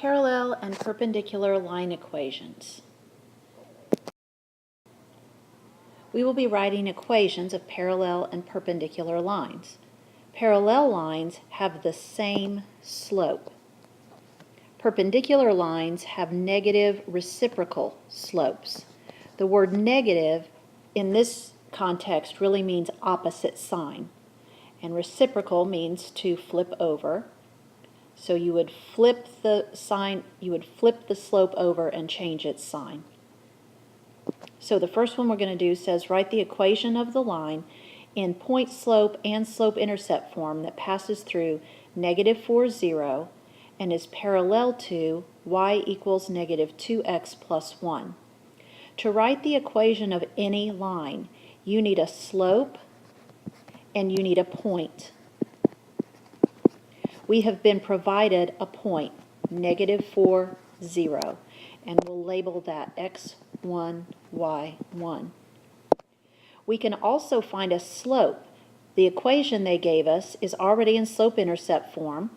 Parallel and perpendicular line equations. We will be writing equations of parallel and perpendicular lines. Parallel lines have the same slope. Perpendicular lines have negative reciprocal slopes. The word negative in this context really means opposite sign, and reciprocal means to flip over. So you would flip the sign, you would flip the slope over and change its sign. So the first one we're going to do says write the equation of the line in point slope and slope intercept form that passes through negative 4, 0 and is parallel to y equals negative 2x plus 1. To write the equation of any line, you need a slope and you need a point. We have been provided a point, negative 4, 0, and we'll label that x1, y1. We can also find a slope. The equation they gave us is already in slope-intercept form,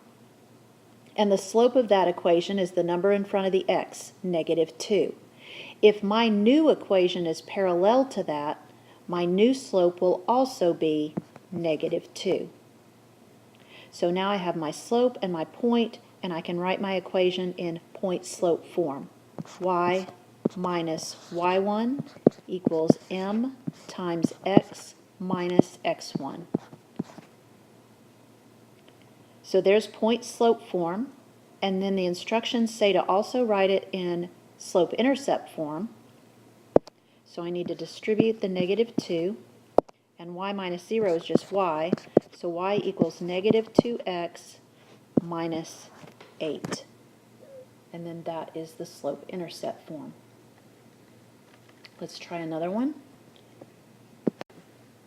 and the slope of that equation is the number in front of the x, negative 2. If my new equation is parallel to that, my new slope will also be negative 2. So now I have my slope and my point, and I can write my equation in point-slope form. Y minus y1 equals m times x minus x1. So there's point-slope form, and then the instructions say to also write it in slope-intercept form. So I need to distribute the negative 2, and y minus 0 is just y, so y equals negative 2x minus 8. And then that is the slope-intercept form. Let's try another one.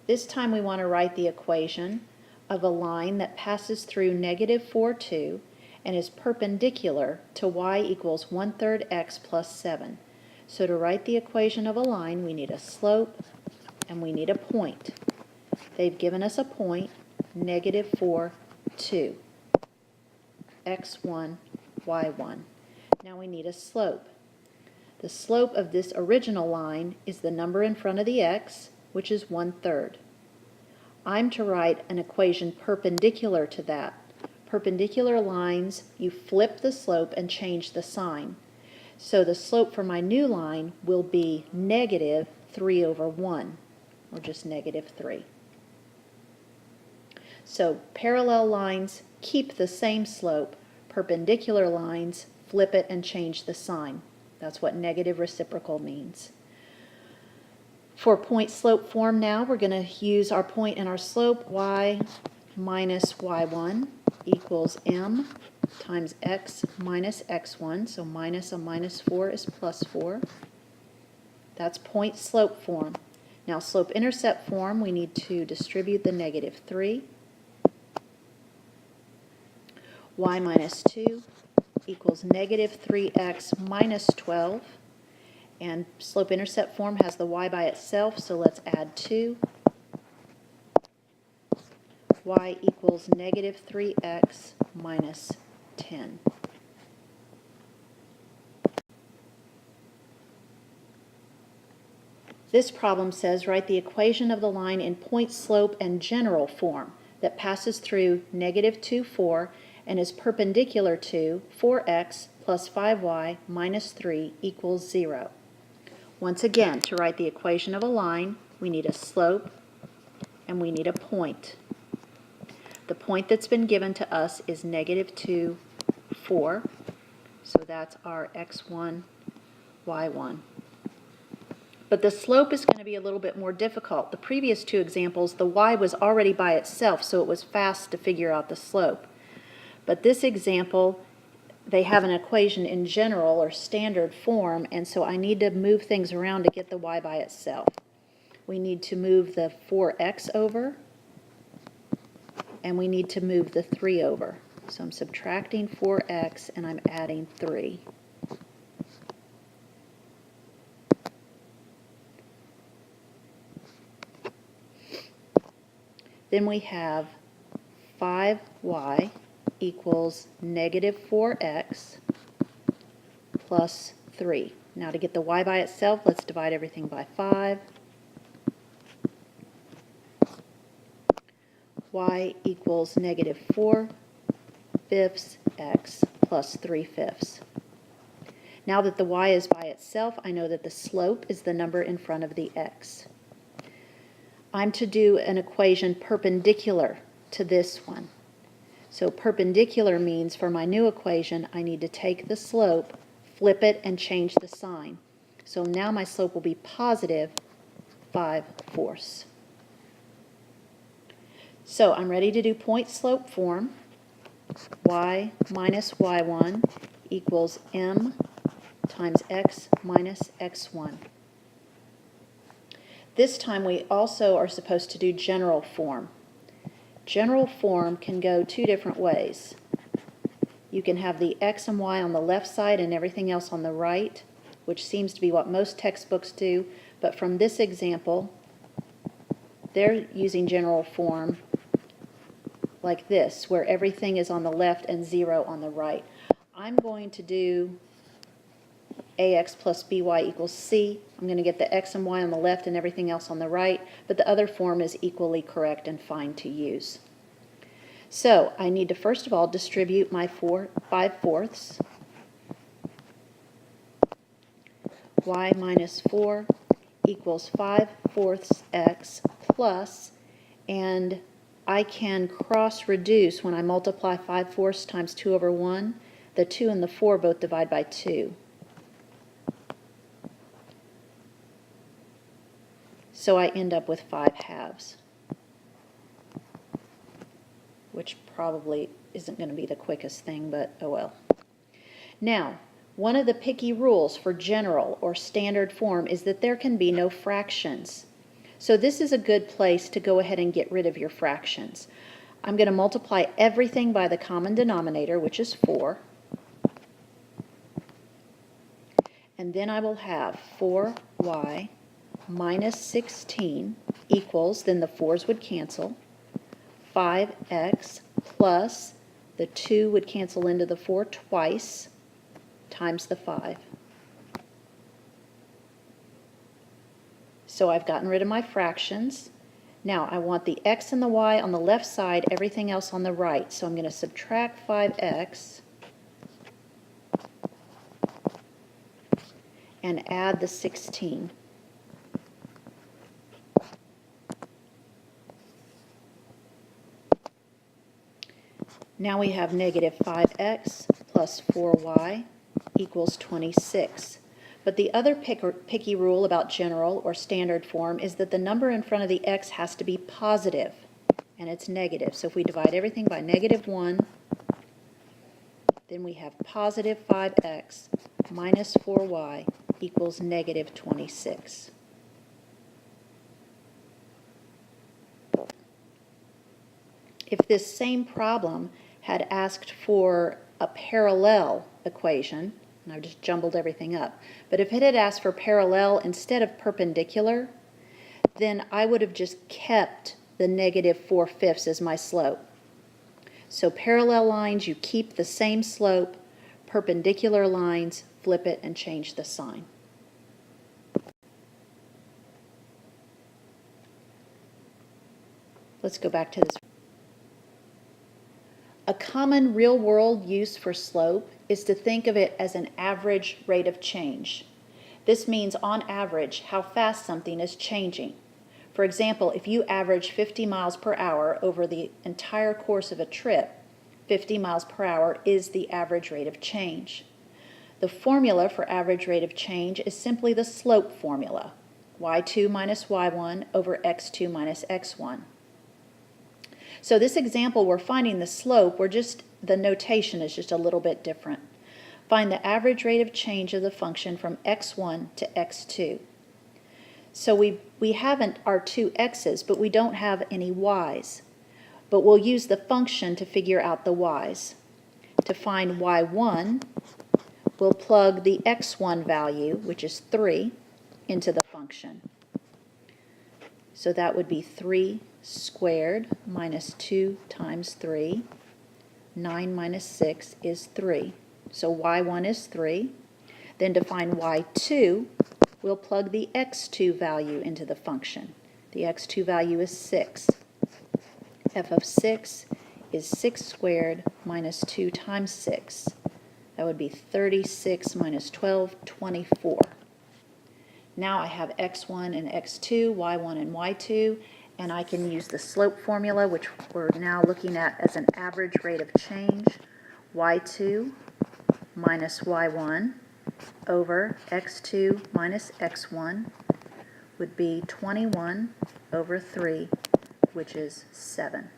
This time we want to write the equation of a line that passes through negative 4, 2 and is perpendicular to y equals 1/3 x plus 7. So to write the equation of a line, we need a slope and we need a point. They've given us a point, negative 4, 2, x1, y1. Now we need a slope. The slope of this original line is the number in front of the x, which is 1/3. I'm to write an equation perpendicular to that. Perpendicular lines, you flip the slope and change the sign. So the slope for my new line will be negative 3/1, or just negative 3. So parallel lines keep the same slope. Perpendicular lines flip it and change the sign. That's what negative reciprocal means. For point-slope form now, we're going to use our point and our slope. Y minus y1 equals m times x minus x1. So minus a minus 4 is plus 4. That's point-slope form. Now slope-intercept form, we need to distribute the negative 3. Y minus 2 equals negative 3x minus 12. And slope-intercept form has the y by itself, so let's add 2. Y equals negative 3x minus 10. This problem says write the equation of the line in point, slope, and general form that passes through negative 2, 4 and is perpendicular to 4x plus 5y minus 3 equals 0. Once again, to write the equation of a line, we need a slope and we need a point. The point that's been given to us is negative 2, 4. So that's our x1, y1. But the slope is going to be a little bit more difficult. The previous two examples, the y was already by itself, so it was fast to figure out the slope. But this example, they have an equation in general or standard form, and so I need to move things around to get the y by itself. We need to move the 4x over, and we need to move the 3 over. So I'm subtracting 4x and I'm adding 3. Then we have 5y equals negative 4x plus 3. Now to get the y by itself, let's divide everything by 5. Y equals negative 4/5 x plus 3/5. Now that the y is by itself, I know that the slope is the number in front of the x. I'm to do an equation perpendicular to this one. So perpendicular means for my new equation, I need to take the slope, flip it, and change the sign. So now my slope will be positive 5/4. So I'm ready to do point slope form. Y minus y1 equals m times x minus x1. This time we also are supposed to do general form. General form can go two different ways. You can have the x and y on the left side and everything else on the right, which seems to be what most textbooks do, but from this example, they're using general form like this, where everything is on the left and 0 on the right. I'm going to do ax plus by equals c. I'm going to get the x and y on the left and everything else on the right, but the other form is equally correct and fine to use. So I need to first of all distribute my 5/4. Y minus 4 equals 5/4 x plus, and I can cross-reduce when I multiply 5/4 times 2 over 1. The 2 and the 4 both divide by 2. So I end up with 5/2, which probably isn't going to be the quickest thing, but oh well. Now, one of the picky rules for general or standard form is that there can be no fractions. So this is a good place to go ahead and get rid of your fractions. I'm going to multiply everything by the common denominator, which is 4. And then I will have 4y minus 16 equals, then the 4's would cancel, 5x plus the 2 would cancel into the 4 twice, times the 5. So I've gotten rid of my fractions. Now I want the x and the y on the left side, everything else on the right. So I'm going to subtract 5x and add the 16. Now we have negative 5x plus 4y equals 26. But the other picky rule about general or standard form is that the number in front of the x has to be positive, and it's negative. So if we divide everything by negative 1, then we have positive 5x minus 4y equals negative 26. If this same problem had asked for a parallel equation, and I've just jumbled everything up, but if it had asked for parallel instead of perpendicular, then I would have just kept the negative 4/5 as my slope. So parallel lines, you keep the same slope. Perpendicular lines, flip it and change the sign. Let's go back to this. A common real-world use for slope is to think of it as an average rate of change. This means, on average, how fast something is changing. For example, if you average 50 miles per hour over the entire course of a trip, 50 miles per hour is the average rate of change. The formula for average rate of change is simply the slope formula, y2 minus y1 over x2 minus x1. So this example, we're finding the slope, the notation is just a little bit different. Find the average rate of change of the function from x1 to x2. So we haven't our two x's, but we don't have any y's. But we'll use the function to figure out the y's. To find y1, we'll plug the x1 value, which is 3, into the function. So that would be 3 squared minus 2 times 3. 9 minus 6 is 3. So y1 is 3. Then to find y2, we'll plug the x2 value into the function. The x2 value is 6. F of 6 is 6 squared minus 2 times 6. That would be 36 minus 12, 24. Now I have x1 and x2, y1 and y2, and I can use the slope formula, which we're now looking at as an average rate of change. Y2 minus y1 over x2 minus x1 would be 21 over 3, which is 7.